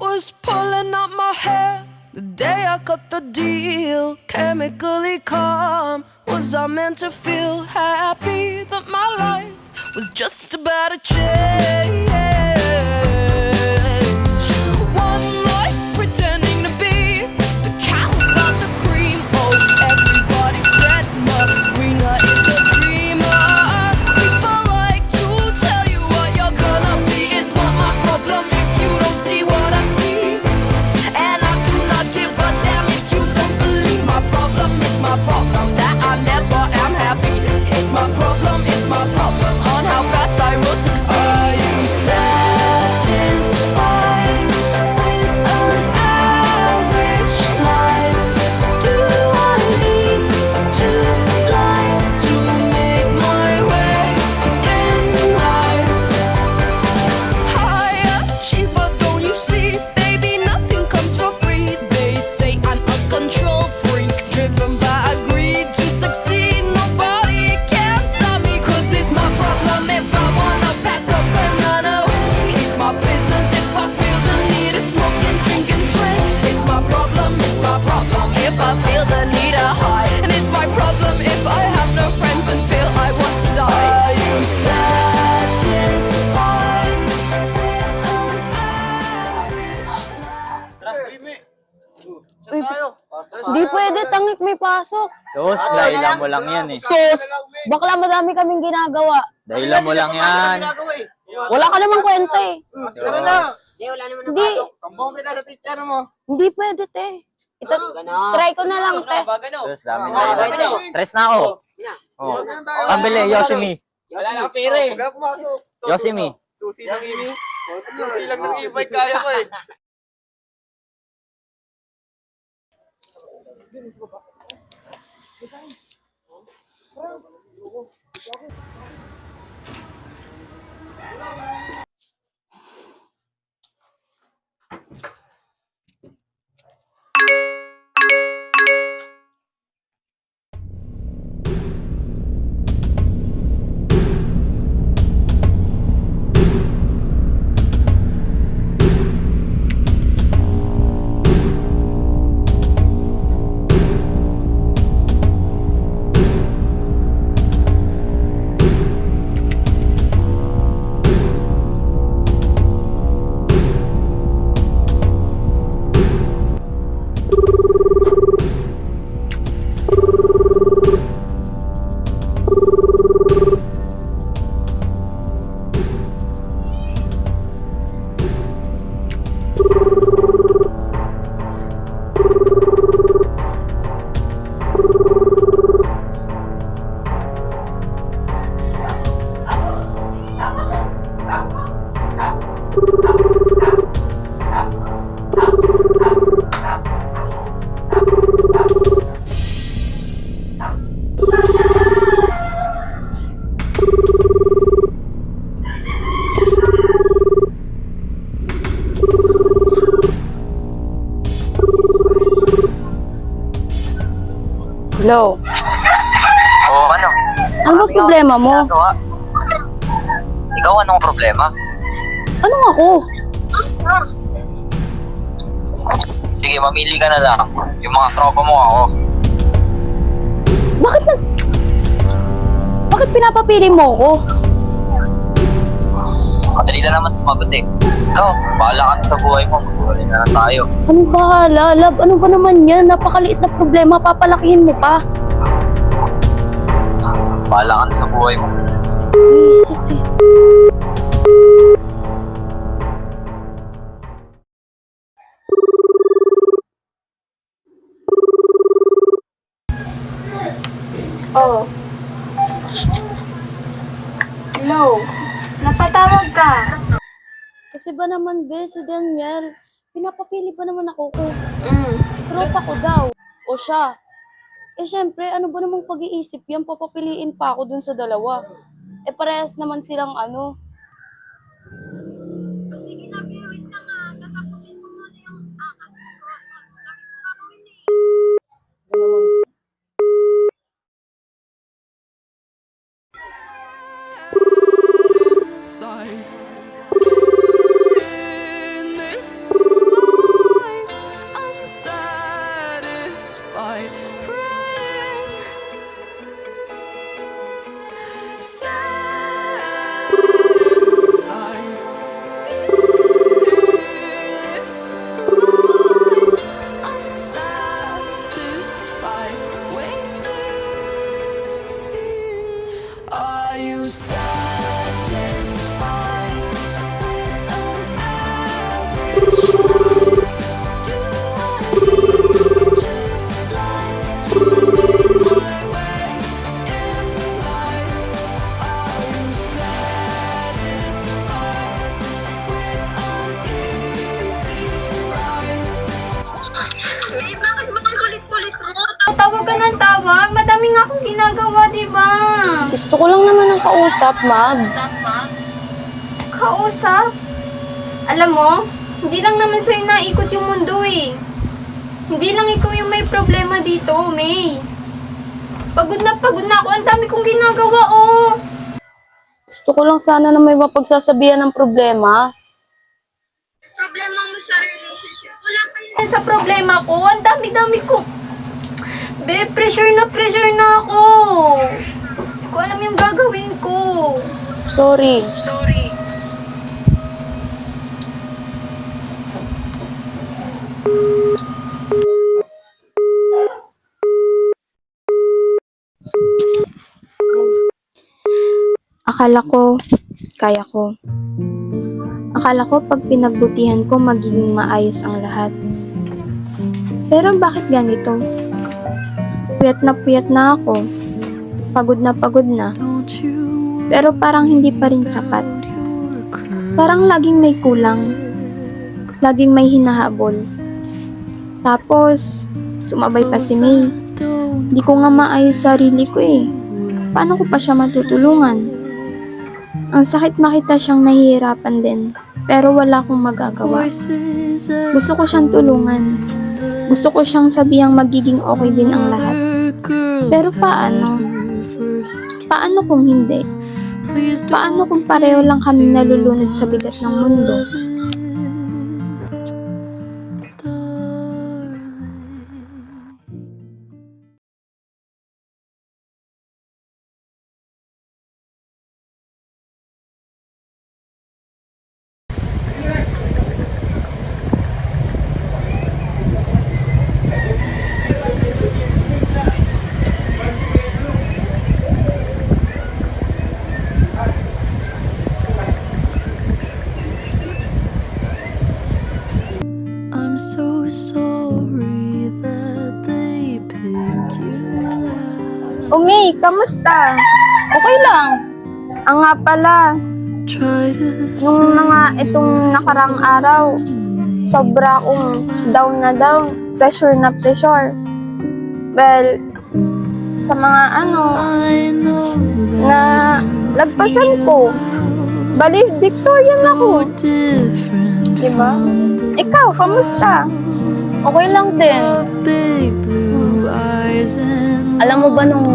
was pulling out my hair the day I cut the deal. Chemically calm, was I meant to feel happy that my life was just about to change? One life pretending to be the cow who got the cream. Oh, everybody said Marina is a dreamer. People like to tell you what you're gonna be. It's not my problem if you don't see what I see. And I do not give a damn if you don't believe. My problem is my problem, that I never am happy. It's my problem on how fast I will succeed. Are you satisfied with an average life? Do I need to lie to make my way in life? High achiever, don't you see? Baby, nothing comes for free. They say I'm a control freak, driven by greed to succeed. Nobody can stop me, 'cause it's my problem if I wanna pack up and run away. It's my business if I feel the need to smoke and drink and sway. It's my problem if I feel the need to hide. And it's my problem if I have no friends and feel I want to die. Are you satisfied with an average life? Hindi pwede, tangik may pasok. Sus, dahilan mo lang yan eh. Sus, bakla madami kaming ginagawa. Dahilan mo lang yan. Wala ka namang kwenta eh. Hindi, hindi pwede te. Try ko na lang te. Sus, dami dahilan. Tres na ako. Oh. Pambili, Yosemite. Wala na pere. Yosemite. Susi lang ini. Susi lang ng e-bike kaya ko eh. Hello, Oo, ano? ano ba problema mo? Ginagawa? Ikaw, anong problema? Anong ako? Sige, mamili ka na lang. Yung mga tropa mo ako. Bakit pinapapili mo ako? Madali na naman sumagot eh. Ikaw, bahala ka na sa buhay mo. Magbuhay na lang tayo. Ano bahala, love? Ano ba naman yan? Napakaliit na problema, papalakihin mo pa. Bahala ka na sa buhay mo. Isit eh. Oh. Hello. Napatawag ka. Kasi ba naman, be, si Daniel, pinapapili ba naman ako kung tropa ko daw o siya? Eh, syempre, ano ba namang pag-iisip yan? Papapiliin pa ako dun sa dalawa. Eh, parehas naman silang ano. Sige na, wait lang ah. Tatapusin ko muna yung akad ko. Dami ko gagawin eh. Ano naman? Inside. In this Eh, bakit ba ang kulit-kulit mo? Tawag ka ng tawag. Madami nga akong ginagawa, di ba? Gusto ko lang naman ng kausap, Mab. Kausap? Alam mo, hindi lang naman sa'yo naikot yung mundo eh. Hindi lang ikaw yung may problema dito, May. Pagod na ako. Ang dami kong ginagawa, oh. Gusto ko lang sana na may mapagsasabihan ng problema. Problema mo sa relationship. Wala kayo. Sa problema ko, ang dami-dami ko. Be, pressure na ako. Hindi ko alam yung gagawin ko. Sorry. Akala ko, kaya ko. Akala ko pag pinagbutihan ko, magiging maayos ang lahat. Pero bakit ganito? Puyat na ako. Pagod na. Pero parang hindi pa rin sapat. Parang laging may kulang. Laging may hinahabol. Tapos, sumabay pa si May. Di ko nga maayos sarili ko eh. Paano ko pa siya matutulungan? Ang sakit makita siyang nahihirapan din, pero wala akong magagawa. Gusto ko siyang tulungan. Gusto ko siyang sabihang magiging okay din ang lahat. Pero paano? Paano kung hindi? Paano kung pareho lang kami nalulunod sa bigat ng mundo? I'm so sorry that they picked you up. May, kamusta? Okay lang. Ang nga pala, Try to nung itong nakarang araw, sobra akong down na down, pressure na pressure. Well, sa mga I know na lagpasan ko, bali, Victorian ako. different Diba? Ikaw, kamusta? Okay lang din. big blue eyes and Alam mo ba nung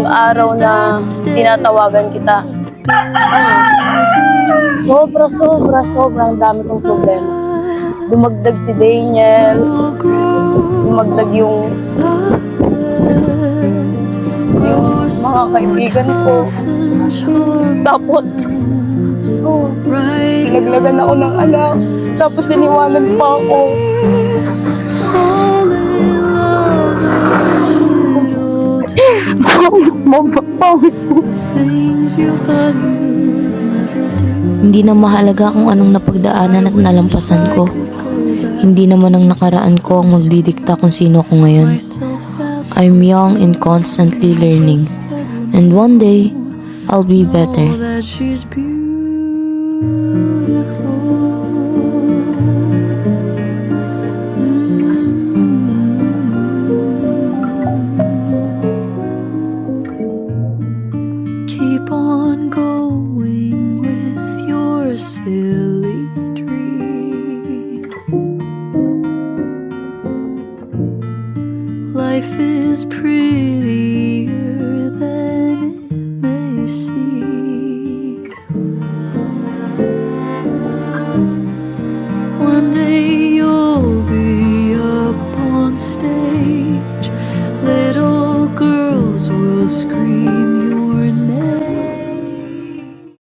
araw na tinatawagan kita, sobrang dami kong problema. Dumagdag si Daniel, dumagdag yung mga kaibigan ko. Tapos, nilaglagan ako ng anak. Tapos iniwanan pa ako. things you thought you'd never do. Hindi na mahalaga kung anong napagdaanan at nalampasan ko. Hindi naman ang nakaraan ko ang magdidikta kung sino ako ngayon. I'm young and constantly learning. And one day, I'll be better. That she's beautiful. Keep on going with your silly dream. Life is prettier than it may seem. One day you'll be up on stage. Little girls will scream.